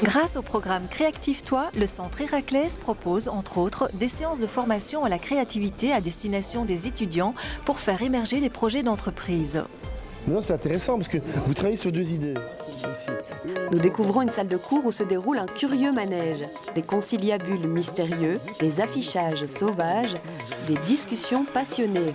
Grâce au programme Créactive-toi, le Centre Héraclès propose, entre autres, des séances de formation à la créativité à destination des étudiants pour faire émerger des projets d'entreprise. Non, c'est intéressant parce que vous travaillez sur deux idées. Ici. Nous découvrons une salle de cours où se déroule un curieux manège. Des conciliabules mystérieux, des affichages sauvages, des discussions passionnées.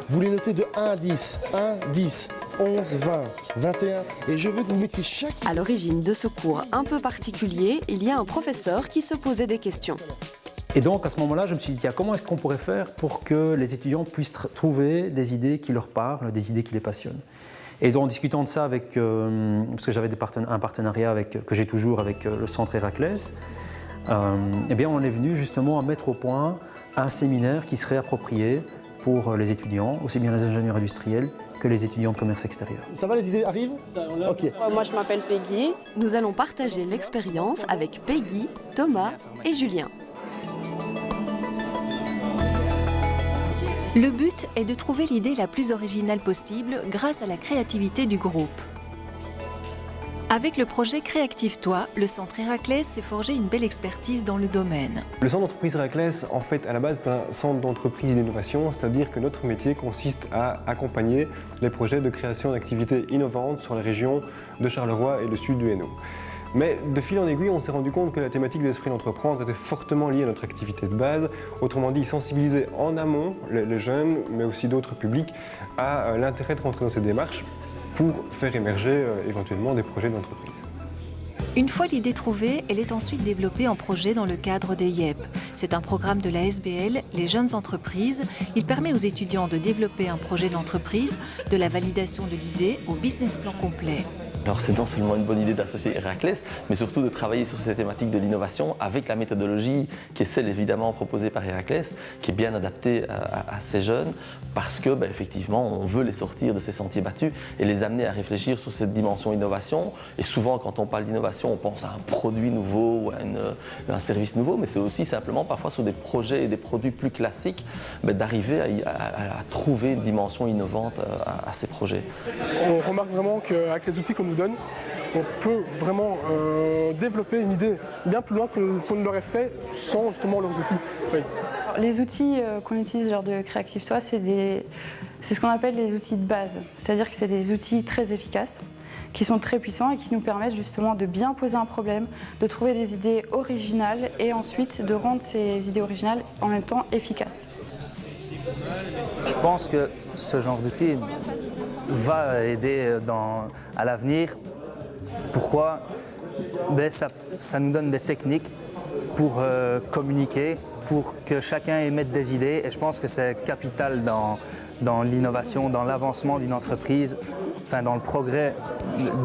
Vous les notez de 1 à 10. 1, 10, 11, 20, 21. Et je veux que vous mettiez chaque... À l'origine de ce cours un peu particulier, il y a un professeur qui se posait des questions. Et donc à ce moment-là, je me suis dit, tiens, comment est-ce qu'on pourrait faire pour que les étudiants puissent trouver des idées qui leur parlent, des idées qui les passionnent. Et donc, en discutant de ça avec, parce que j'avais un partenariat que j'ai toujours avec le Centre Héraclès, eh bien on est venu justement à mettre au point un séminaire qui serait approprié pour les étudiants, aussi bien les ingénieurs industriels que les étudiants de commerce extérieur. Ça va, les idées arrivent? Ok. Moi, je m'appelle Peggy. Nous allons partager l'expérience avec Peggy, Thomas et Julien. Le but est de trouver l'idée la plus originale possible grâce à la créativité du groupe. Avec le projet Créactive-toi, le Centre Héraclès s'est forgé une belle expertise dans le domaine. Le centre d'entreprise Héraclès, en fait, à la base, est un centre d'entreprise d'innovation, c'est-à-dire que notre métier consiste à accompagner les projets de création d'activités innovantes sur les régions de Charleroi et le sud du Hainaut. Mais de fil en aiguille, on s'est rendu compte que la thématique de l'esprit d'entreprendre était fortement liée à notre activité de base. Autrement dit, sensibiliser en amont les jeunes, mais aussi d'autres publics, à l'intérêt de rentrer dans cette démarche pour faire émerger éventuellement des projets d'entreprise. Une fois l'idée trouvée, elle est ensuite développée en projet dans le cadre des IEP. C'est un programme de la SBL, les jeunes entreprises. Il permet aux étudiants de développer un projet d'entreprise, de la validation de l'idée au business plan complet. Alors c'est non seulement une bonne idée d'associer Héraclès, mais surtout de travailler sur ces thématiques de l'innovation avec la méthodologie qui est celle évidemment proposée par Héraclès, qui est bien adaptée à ces jeunes, parce que effectivement on veut les sortir de ces sentiers battus et les amener à réfléchir sur cette dimension innovation. Et souvent quand on parle d'innovation, on pense à un produit nouveau ou à un service nouveau, mais c'est aussi simplement parfois sur des projets et des produits plus classiques, d'arriver à trouver une dimension innovante à ces projets. On remarque vraiment qu'avec les outils qu'on nous donne, on peut vraiment développer une idée bien plus loin qu'on ne l'aurait fait sans justement leurs outils. Oui. Les outils qu'on utilise lors de Créactive-toi, c'est ce qu'on appelle les outils de base. C'est-à-dire que c'est des outils très efficaces, qui sont très puissants et qui nous permettent justement de bien poser un problème, de trouver des idées originales et ensuite de rendre ces idées originales en même temps efficaces. Je pense que ce genre d'outil va aider à l'avenir. Pourquoi? Ça nous donne des techniques pour communiquer, pour que chacun émette des idées. Et je pense que c'est capital dans l'innovation, dans l'avancement d'une entreprise, enfin dans le progrès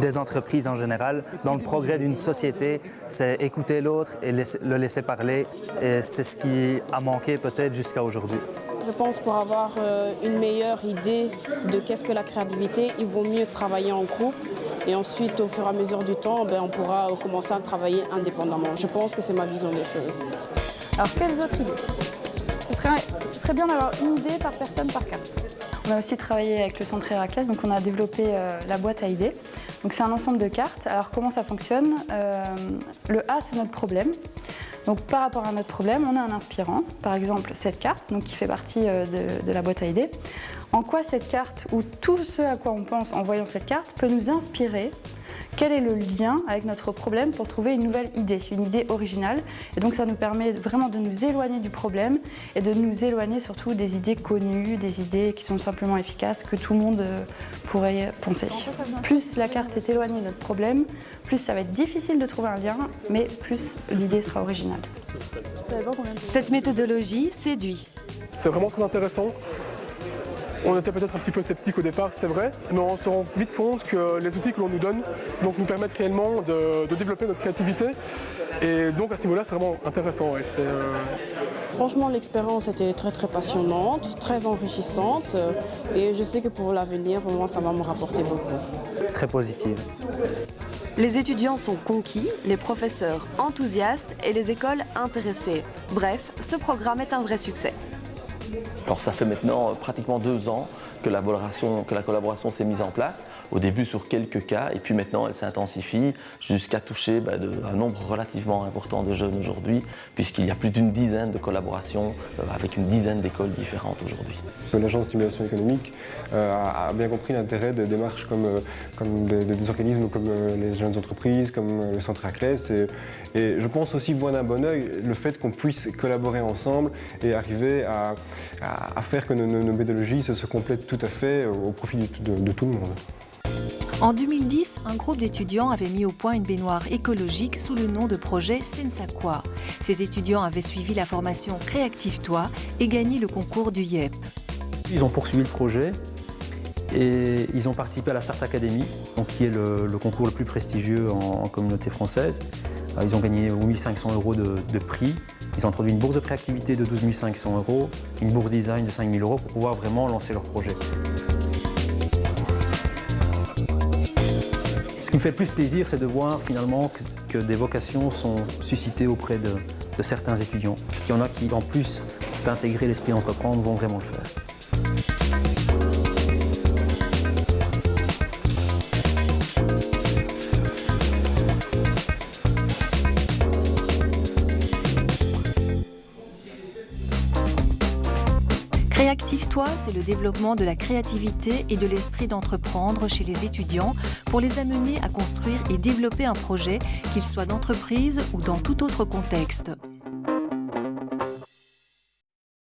des entreprises en général, dans le progrès d'une société. C'est écouter l'autre et le laisser parler. Et c'est ce qui a manqué peut-être jusqu'à aujourd'hui. Je pense pour avoir une meilleure idée de qu'est-ce que la créativité, il vaut mieux travailler en groupe et ensuite au fur et à mesure du temps, on pourra commencer à travailler indépendamment. Je pense que c'est ma vision des choses. Alors quelles autres idées? Ce serait bien d'avoir une idée par personne par carte. On a aussi travaillé avec le Centre Héraclès, donc on a développé la boîte à idées. Donc c'est un ensemble de cartes. Alors comment ça fonctionne? Le A, c'est notre problème. Donc par rapport à notre problème, on a un inspirant, par exemple cette carte, donc qui fait partie de la boîte à idées. En quoi cette carte, ou tout ce à quoi on pense en voyant cette carte, peut nous inspirer? Quel est le lien avec notre problème pour trouver une nouvelle idée, une idée originale? Et donc ça nous permet vraiment de nous éloigner du problème et de nous éloigner surtout des idées connues, des idées qui sont simplement efficaces, que tout le monde pourrait penser. Plus la carte est éloignée de notre problème, plus ça va être difficile de trouver un lien, mais plus l'idée sera originale. Cette méthodologie séduit. C'est vraiment très intéressant. On était peut-être un petit peu sceptique au départ, c'est vrai, mais on se rend vite compte que les outils que l'on nous donne nous permettent réellement de développer notre créativité. Et donc à ce niveau-là, c'est vraiment intéressant. Ouais. Franchement, l'expérience était très passionnante, très enrichissante. Et je sais que pour l'avenir, pour moi, ça va me rapporter beaucoup. Très positive. Les étudiants sont conquis, les professeurs enthousiastes et les écoles intéressées. Bref, ce programme est un vrai succès. Alors ça fait maintenant pratiquement 2 ans que la collaboration s'est mise en place. au début sur quelques cas, et puis maintenant elle s'intensifie jusqu'à toucher un nombre relativement important de jeunes aujourd'hui, puisqu'il y a plus d'une dizaine de collaborations avec une dizaine d'écoles différentes aujourd'hui. L'Agence de stimulation économique a bien compris l'intérêt de démarches comme des organismes comme les jeunes entreprises, comme le Centre Héraclès, et je pense aussi voir d'un bon œil le fait qu'on puisse collaborer ensemble et arriver à faire que nos méthodologies se complètent tout à fait au profit de tout le monde. En 2010, un groupe d'étudiants avait mis au point une baignoire écologique sous le nom de projet Sensaqua. Ces étudiants avaient suivi la formation Créactive-toi et gagné le concours du YEP. Ils ont poursuivi le projet et ils ont participé à la Start Academy, donc qui est le concours le plus prestigieux en communauté française. Ils ont gagné 8 500 € de prix. Ils ont introduit une bourse de préactivité de 12 500 €, une bourse design de 5 000 € pour pouvoir vraiment lancer leur projet. Ce qui me fait le plus plaisir, c'est de voir finalement que des vocations sont suscitées auprès de certains étudiants. Il y en a qui, en plus d'intégrer l'esprit d'entreprendre, vont vraiment le faire. Créactive-toi, c'est le développement de la créativité et de l'esprit d'entreprendre chez les étudiants pour les amener à construire et développer un projet, qu'il soit d'entreprise ou dans tout autre contexte.